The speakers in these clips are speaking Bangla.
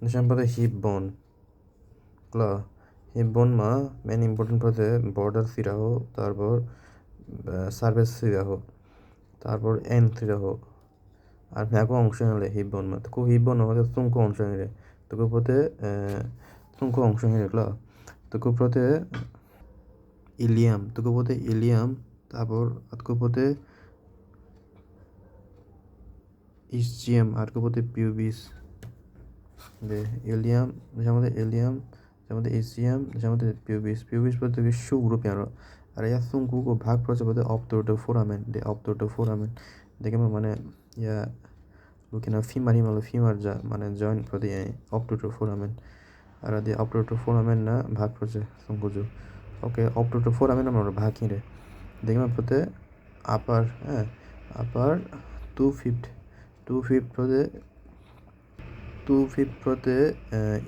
Sampai hip bone, kla hip bone ma main important pate border sira ho, তারপর সার্ভিস সিরা ho, তারপর এন্ড সিরা ho, আর ম্যাগো অংশ নিলে হিপ বোন মা তো হিপ বোন আমাদের তুমকো অংশ নিলে তো পতে তুমকো অংশ নিলে kla তো পতে ইলিয়াম তো পতে ইলিয়াম তারপর আতকো পতে ইসজিএম আর পতে pubis de Ilium, diciamo di Ilium, diciamo di ACM, diciamo di pubis বলতে কি শু গ্রুপে আর ইয়া সুঙ্কু কো ভাগ প্রচে বলতে অপটোটো ফোরামেন de অপটোটো ফোরামেন দেখে মানে ইয়া লুকিনা ফিমারি মালো ফিমার যা মানে জয়েন্ট প্রতি অপটোটো ফোরামেন আর দি অপটোটো ফোরামেন না ভাগ প্রচে সুঙ্কুজু ওকে অপটোটো ফোরামেন আমরা ভাগ কিরে দেখে প্রতে আপার হ্যাঁ আপার 2 ফিফথ প্রতে 2 ফিফথ প্রতে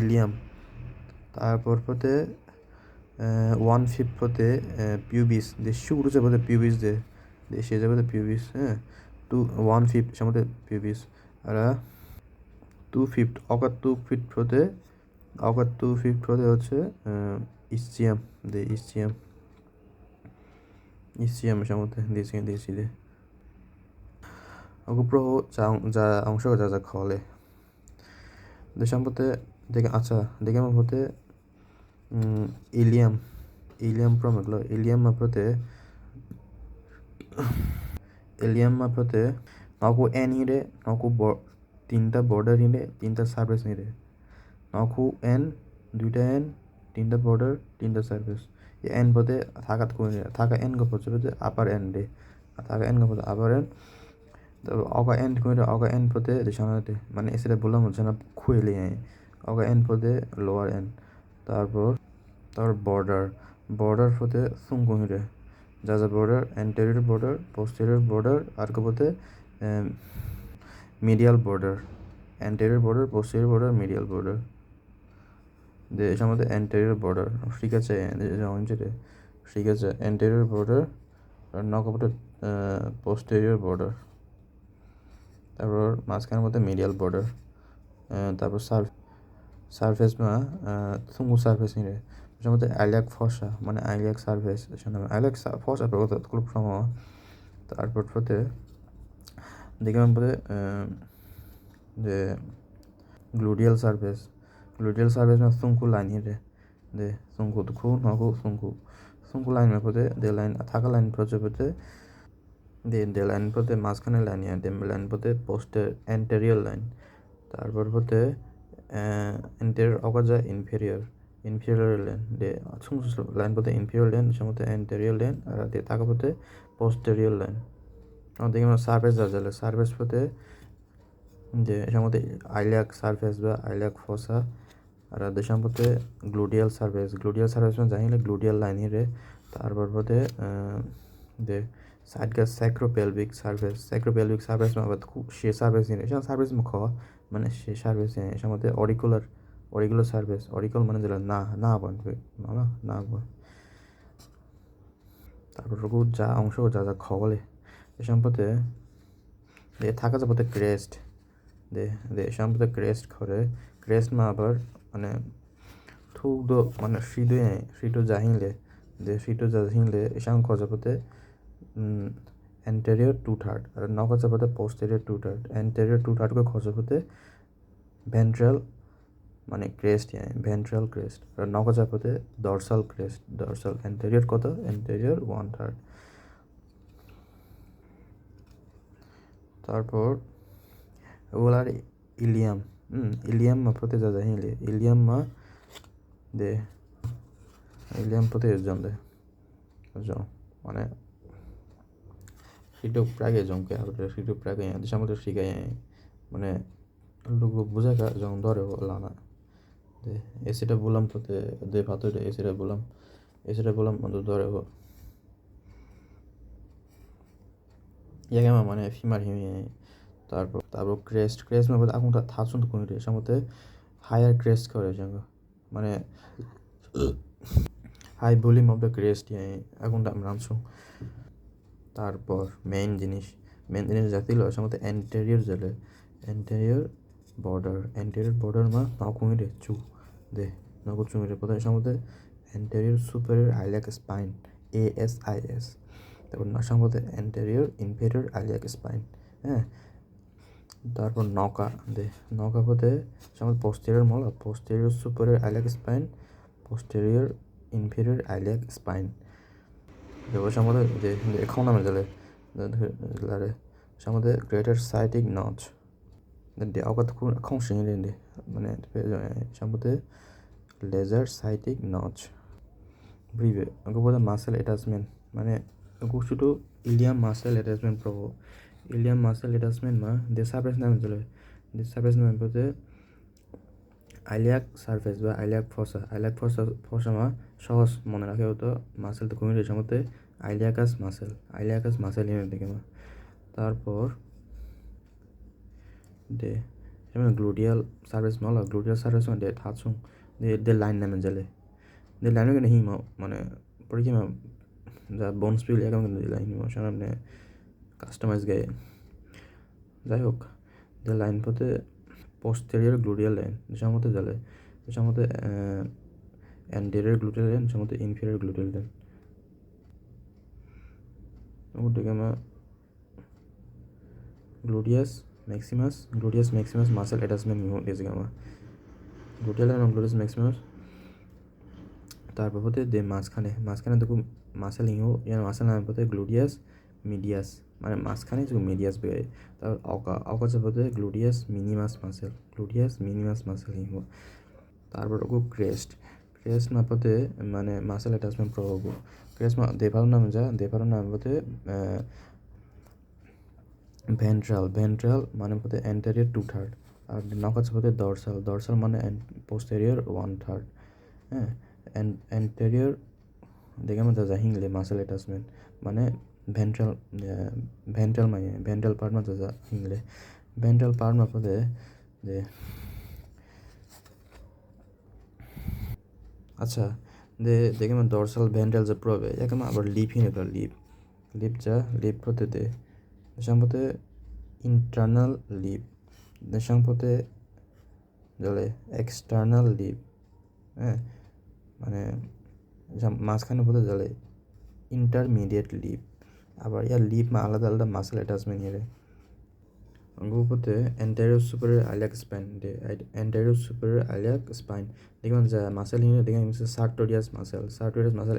ইলিয়াম তারপর প্রতে 1/5 প্রতে পিউবিস যে শুরু যাবে পিউবিস দে সে যাবে পিউবিস হ্যাঁ 1/5 সামনে পিউবিস আর 2/5 অকার 2/5 প্রতে হচ্ছে ইসচিয়াম দে ইসচিয়াম সামনে দিয়েছি দে অগুপ্র যা অংশ যা খলে দেশাম প্রতে দেখে আচ্ছা দেখে আমার প্রতে ইলিয়াম প্রমেগলো ইলিয়াম প্রতে নাকু এন হিরে নাকু তিনটা বর্ডার হিরে তিনটা সার্ভিস হিরে নাকু এন দুইটা এন তিনটা বর্ডার তিনটা সার্ভিস এন প্রতে থাকাত কুইনে থাকা এন গো প্রচুর আপার এন ডে থাকা এন গো প্রতে আপার এন তারপর অগা এন কুইনে অগা এন প্রতে দেশানাতে মানে এসে বললাম হচ্ছে না খুয়েলে অগা এন প্রতে লোয়ার এন তারপর বর্ডার প্রতে সুঙ্গু হিরে যা border anterior border posterior border আর কপতে medial border anterior border posterior border medial border de আমাদের anterior border ঠিক আছে যেমন যেটা ঠিক আছে anterior border আর নকপতে posterior border তারপর মাঝখানের মধ্যে medial border তারপর সারফেস মা সুঙ্গু সারফেস নিরে যেমন আইল্যাক ফসা মানে আইল্যাক সারফেস আইল্যাক ফসা প্রগত খুব সময় তারপর প্রতে দেখলাম পরে যে গ্লুডিয়াল সারফেস মা সুঙ্কু লাইন হিরে দে সুঙ্কু দুখু নগু সুঙ্কু লাইন পথে দে লাইন থাকা লাইন পথে দে লাইন পথে মাঝখানে লাইন দে লাইন পথে পোস্টের অ্যান্টেরিয়র লাইন তারপর পথে anterior অকা যায় inferior লেন দে লাইন পথে inferior লেন সমতে anterior লেন আর দে থাকা পথে posterior লাইন আমাদের দেখি সারফেস যাবে সারফেস পথে যে সমতে আইলিয়াক সারফেস বা আইলিয়াক ফসা আর দেশাম পথে গ্লুডিয়াল সারফেস মানে জানিলে গ্লুডিয়াল লাইন হিরে তারপর পথে দে সাইড কা স্যাক্রোপেলভিক সারফেস মানে খুব সে সারফেস হিরে সারফেস মুখ মানে সে সার্ভিস এর মধ্যে অরিকুলার সার্ভিস অরিকল মানে যেটা না বানবে না তারপর যা অংশ যা খবলে এ সম্পর্কে থাকা যাবতে ক্রেস্ট দে সম্পর্কে ক্রেস্ট করে ক্রেস্ট মা আবার মানে থুক দো মানে সিটো জাহিলে এসব খজাপতে anterior 2/3 আর নখজাপতে posterior 2/3 anterior 2/3 को খজাপতে ভেন্ট্রাল মানে ক্রেস্ট ভেন্ট্রাল ক্রেস্ট আর নখজাপতে ডরসাল ক্রেস্ট anterior কত anterior 1/3 তারপর ওলার ইলিয়াম প্রতি যা জাহিলে ইলিয়াম প্রতি জন দে মানে সিটো প্রাগে জমকে সিটো প্রাগে দিশামতো শিখাই মানে লোক বোঝা যখন ধরে লানা দে এসিটা বললাম তোতে দে ভাতরে এসিটা বললাম ধরে ইয়াকে মানে ফিমার হিমি তারপর ক্রেস্ট মানে আগুনটা থাচুন কোন রে সামতে হায়ার ক্রেস্ট করে সঙ্গে মানে high volume of the crest আগুনটা আমরা আনছো তারপর মেইন জিনিস জাতিল সামতে অ্যান্টেরিয়র জ্বলে অ্যান্টেরিয়র border मा नाकुंगिरे चू दे नाकु चुंगिरे पता সম্বন্ধে anterior superior iliac spine ASIS তারপর সম্বন্ধে anterior inferior iliac spine হ্যাঁ তারপর নৌকা দে নৌকা পথে সম্বন্ধে posterior মলা posterior superior iliac spine posterior inferior iliac spine তারপর সম্বন্ধে যে এখন নামে গেলে সম্বন্ধে greater sciatic notch 근데 아까도 콩싱이랬는데 মানে সম্ভবত লেজার সাইটিক নচ ব্রিভে আগে보다 মাসেল অ্যাটাচমেন্ট মানে গুছুটো ইলিয়াম মাসেল অ্যাটাচমেন্ট প্রভো ইলিয়াম মাসেল অ্যাটাচমেন্টमा দে সারফেস নাম চলে দে সারফেস নাম বলতে আইলিয়াক সারফেস বা আইলিয়াক ফসা সহজ মনে রাখে হতো মাসেল তো কমিয়ে সম্ভবত আইলিয়াকাস মাসেল এনে দেখে তারপর দে যেমন গ্লুটিয়াল সার্ভিস মালা গ্লুটিয়াল সার্ভিস মানে থাচুং দে লাইন নামে জেলে দে লাইনও কিন্তু হিম মানে পরীক্ষা যা বোনস পিল এখন কিন্তু দিলা হিম সামনে কাস্টমাইজ গায়ে যাই হোক দে লাইন পথে পোস্টেরিয়র গ্লুটিয়াল লাইন যেটার মধ্যে জেলে যেটার মধ্যে অ্যান্টেরিয়র গ্লুটিয়াল লাইন যেটার মধ্যে ইনফেরিয়র গ্লুটিয়াল লাইন ওটাকে আমরা gluteus maximus muscle attachment new দিয়েছে আমার গ্লুটিয়াল এবং গ্লুটিয়াস ম্যাক্সিমাস তারপর হতে দে মাঝখানে দেখো মাসেল ইউ ইয়ার মাসেল নাম হতে গ্লুটিয়াস মিডিয়াস মানে মাঝখানে যে মিডিয়াস বেয়ে তারপর অকা হতে গ্লুটিয়াস মিনিমাস মাসেল ইউ তারপর ওগো ক্রেস্ট না পথে মানে মাসেল অ্যাটাচমেন্ট প্রভাব ক্রেস্ট দেভার নাম হতে ভেন্ট্রাল মানে পথে অ্যান্টেরিয়র 2/3 আর নকাচ পথে ডরসাল মানে পোস্টেরিয়র 1/3 হ্যাঁ অ্যান্টেরিয়র দেখে আমরা যা হিংলে মাসেল অ্যাটাচমেন্ট মানে ভেন্ট্রাল পার্ট মা যা হিংলে ভেন্ট্রাল পার্ট মা পথে যে আচ্ছা দে দেখে আমরা ডরসাল ভেন্ট্রাল যে প্রবে ಯಾಕೆ আবার লিপ হিনে লিপ পথে দে সম্পথে ইন্টারনাল লিপ সম্পথে জলে এক্সটার্নাল লিপ হ্যাঁ মানে মাঝখানে পথে জলে ইন্টারমিডিয়েট লিপ আবার ইয়ার লিপমা আলাদা মাসেল অ্যাটাচমেন্ট ইয়ে পথে অ্যান্টেরিয়র সুপিরিয়র আইলিয়াক স্পাইন দেখবেন যে মাসেল হিনে দেখে sartorius muscle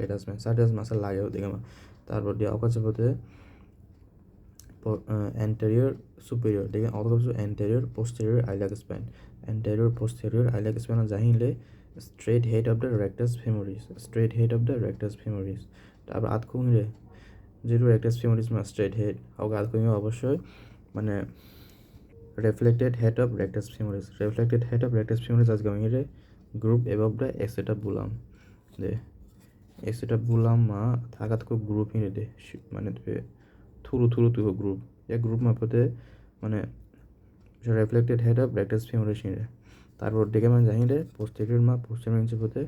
attachment sartorius muscle লাগেও দেখে তারপর দিয়ে অকাশ পথে anterior superior দেখে অথবা anterior posterior iliac spine জাহিলে straight head of the rectus femoris তারপর আতকুংরে যেহেতু rectus femoris মা straight head হোক আতকুংরে অবশ্যই মানে reflected head of rectus femoris আজ গমিরে group above the acetabulum they acetabulum মা থাকাত কো গ্রুপ হিনে দে মানে থুরু গ্রুপ या গ্রুপ মাপতে মানে reflected head of rectus femoris হিরে তারপর দেখে মানে জানিলে পোস্টেরিয়র হিসেবে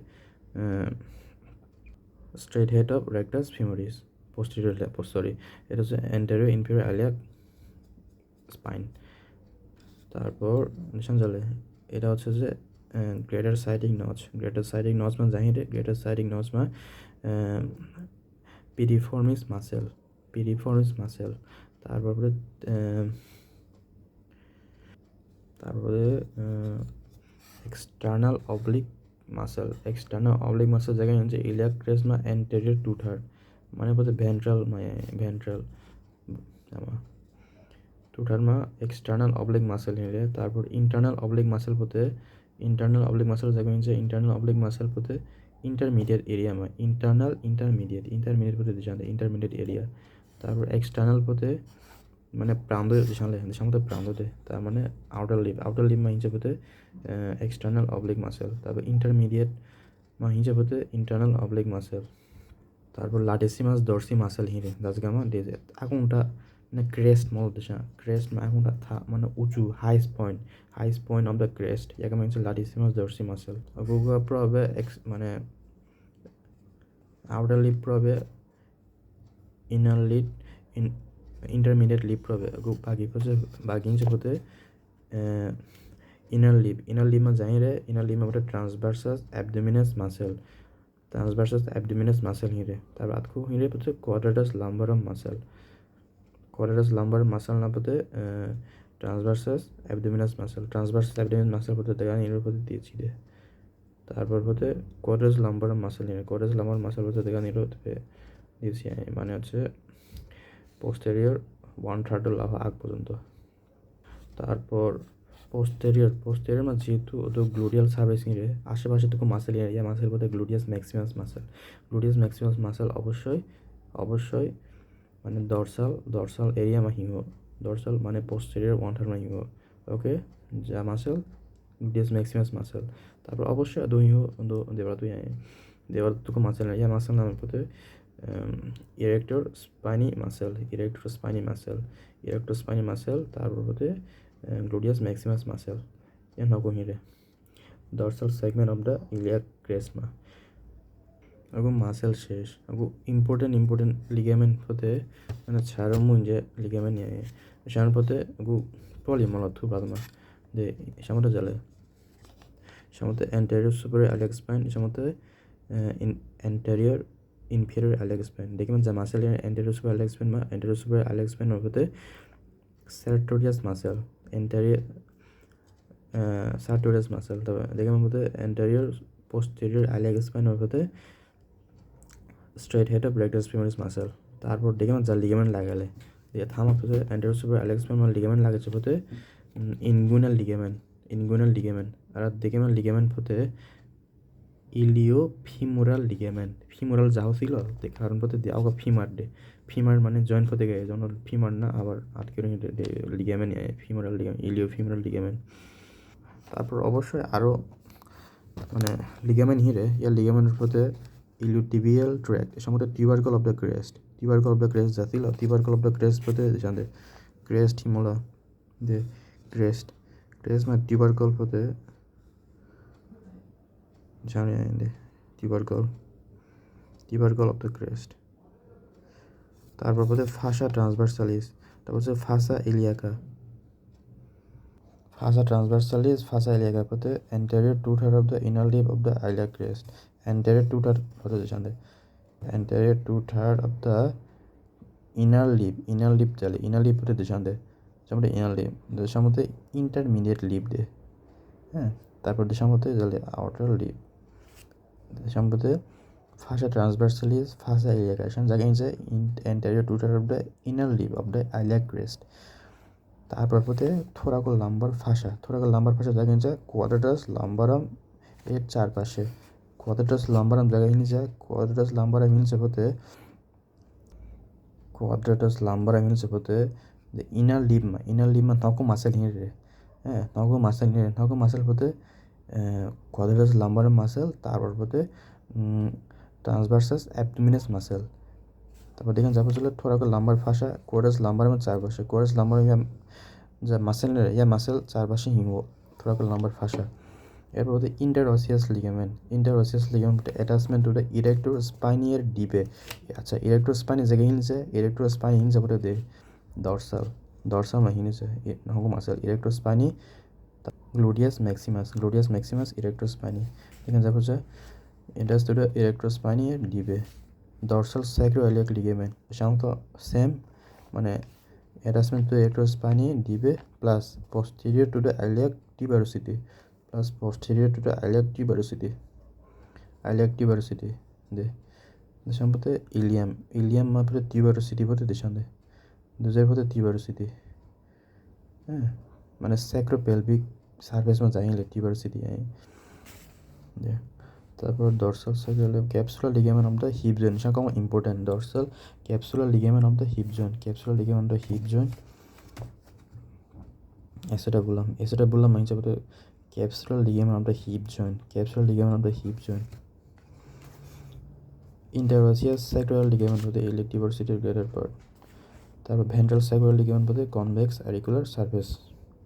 straight head of rectus femoris এটা হচ্ছে অ্যান্টেরিয়র ইনফেরিয়র আইলিয়াক স্পাইন তারপর নিশান জলে এটা হচ্ছে যে গ্রেটার সাইটিক নচ মানে জানিলে গ্রেটার সাইটিক নচ মা পিরিফর্মিস মাসেল তারপরে এক্সটার্নাল অবলিক মাসেল জায়গায় হচ্ছে ইলিয়াক ক্রেস্ট মা অ্যান্টেরিয়র 2/3 মানে পথে ভেন্ট্রাল 2/3 মা এক্সটার্নাল অবলিক মাসেল হিলে তারপর ইন্টারনাল অবলিক মাসেল পথে জায়গায় হচ্ছে ইন্টারনাল অবলিক মাসেল পথে ইন্টারমিডিয়েট এরিয়া মা ইন্টারমিডিয়েট পথে দিশাতে ইন্টারমিডিয়েট এরিয়া তারপর এক্সটার্নাল পথে মানে প্রান্ত দিশাতে প্রান্ততে তার মানে আউটার লিপ মা হিসাবে এক্সটার্নাল অবলিক মাসেল তারপর ইন্টারমিডিয়েট মা হিসাবে ইন্টারনাল অবলিক মাসেল তারপর লাটিসিমাস ডরসি মাসেল হিরে দাসগামা দিয়ে আগুনটা মানে ক্রেস্ট মল দিশা ক্রেস্ট মা আগুনটা মানে উঁচু highest point of the crest ইয়াকে মানে লাটিসিমাস ডরসি মাসেল গুগা প্রবে মানে আউটার লিপ প্রবে ইনার লিড ইন্টারমিডিয়েট লিপ প্রবে বাগিংছে পথে इनर लिप में जाइए रे इनर लिप में बोटे transversus abdominis muscle transversus abdominis muscle हिरे तार बाद को हिरे बोटे quadratus lumborum muscle quadratus lumbar muscle ना बोटे ट्रांसवर्सस एब्डोमिनस मसल बोटे देखा हिरे बोटे दिए दे তারপর হতে কোয়াড্রাস লাম্বার মাসেল নিয়ে কোয়াড্রাস লাম্বার মাসেল বলতে দেখা নিল দিয়েছি মানে হচ্ছে পোস্টেরিয়র 1/3 লাভা আগ পর্যন্ত তারপর পোস্টেরিয়র মানে যেহেতু তো গ্লুটিয়াল সার্ভিস নিয়ে আশেপাশে তো মাসেল এরিয়া মাসেল বলতে গ্লুটিয়াস ম্যাক্সিমাস মাসেল অবশ্যই মানে ডরসাল এরিয়া মা হিঙ্গো ডরসাল মানে পোস্টেরিয়র 1/3 মা হিঙ্গো ওকে যা মাসেল গ্লুটিয়াস ম্যাক্সিমাস মাসেল তারপর অবশ্যই দেওয়ার দুটো মাসেল ইয়া মাসেল নামের পথে ইরেক্টর স্পাইনি মাসেল তারপর হতে গ্লুটিয়াস ম্যাক্সিমাস মাসেল ইয়া নগো হিরে dorsal segment of the iliac ক্রেস্টমা আগু মাসেল শেষ আগু ইম্পর্টেন্ট লিগামেন্ট হতে মানে ছাড়ো মুঞ্জে লিগামেন্ট নিয়ে সার পথে আগু পলিমল থু বাদমা দে সামতে জালে সামতে anterior superior iliac spine সামতে anterior inferior iliac spine দেখি মানে যা muscle anterior superior iliac spine হতে sartorius muscle anterior sartorius muscle তবে দেখি মানে anterior posterior iliac spine হতে straight head of rectus femoris muscle তারপর দেখি মানে যা লিগামেন্ট লাগালে দিয়ে থামা হতে anterior superior iliac spine মানে লিগামেন্ট লাগাছে হতে inguinal ligament আর দেখে মানে লিগামেন্ট হতে ইলিওফিমোরাল লিগামেন্ট ফিমোরাল যাও ছিল কারণ পথে দেওয়া ফিমার মানে জয়েন্ট হতে গেছে যেমন ফিমার না আবার আটকে লিগামেন্ট ইলিওফিমোরাল লিগামেন্ট তারপর অবশ্যই আরও মানে লিগামেন্ট হিরে ইয়ার লিগামেন্টের হতে ইলিওটিবিয়াল ট্র্যাক্ট এর সঙ্গে টিউবারকল অফ দ্য ক্রেস্ট যা ছিল টিউবারকল অফ দ্য ক্রেস্ট হতে জানতে ক্রেস্ট হিমোলা দে ক্রেস্ট মানে টিউবারকল হতে জানি দে টিউবারকল অফ দ্য ক্রেস্ট তারপর হতে ফাসা ট্রান্সভার্সালিস তারপর হচ্ছে ফাসা ইলিয়াকা হতে anterior 2/3 of the inner lip of the iliac crest anterior 2/3 হতে জানতে anterior 2/3 of the inner lip জালে inner lip হতে জানতে যেমন inner lip দেশের মধ্যে intermediate lip দে হ্যাঁ তারপর দেশের মধ্যে জালে outer lip দেশের মধ্যে ফাসা ট্রান্সভার্সালিস ফাসা ইলিয়াকা জায়গায় যে anterior 2/3 of the inner lip of the iliac crest তারপর হতে থোরাকল লাম্বার ফাসা জায়গায় যে কোয়াড্রাটাস লাম্বারাম এর চারপাশে কোয়াড্রাটাস লাম্বারাম জায়গায় নিয়ে যায় কোয়াড্রাটাস লাম্বারাম হিলছে হতে ইনার লিপমা নকো মাসেল হিঁড়ে হ্যাঁ নকো মাসেল হতে কোয়াড্রাটাস লাম্বারাম মাসেল তারপর হতে ট্রান্সভার্সাস অ্যাবডোমিনাস মাসেল তারপর দেখেন যাবো চলে থোরাকল লাম্বার ফাসা কোয়াড্রাটাস লাম্বারামের চারপাশে কোয়াড্রাটাস লাম্বারাম যা মাসেল চারপাশে হিমো থোরাকল লাম্বার ফাসা এরপর হচ্ছে interosseous ligament attachment to the erector spinae ডিপে আচ্ছা ইরেক্টর স্পাইনি জায়গায় হিনছে ইরেক্টর স্পাইনি হিনছে বলে দে ডরসাল মা হিনছে নহো muscle erector spinae gluteus maximus erector spinae এখানে যাবো যে attach to the erector spinae ডিপে ডরসাল স্যাক্রোইলিয়াক লিগামেন্ট সাধারণত সেম মানে attachment to erector spinae dive plus posterior to the iliac tuberosity de সম্পতে ইলিয়াম মাপরে টিউবারোসিটি হতে দেশান্দে দুজের হতে টিউবারোসিটি হ্যাঁ মানে স্যাক্রোপেলভিক সার্ফেস মা যাইলে টিউবারোসিটি দে তারপর dorsal sacroiliac capsular ligament of the hip joint এটা কম important dorsal capsular ligament of the hip joint এসেটা বললাম মাইন্স আবার capsular ligament of the hip joint interosseous sacroiliac ligament হতে ইলেকটিভার্সিটির গ্রেটার পার্ট তারপর ভেন্ট্রাল স্যাক্রোইয়াল লিগামেন্ট হতে কনভেক্স অ্যারিকুলার সারফেস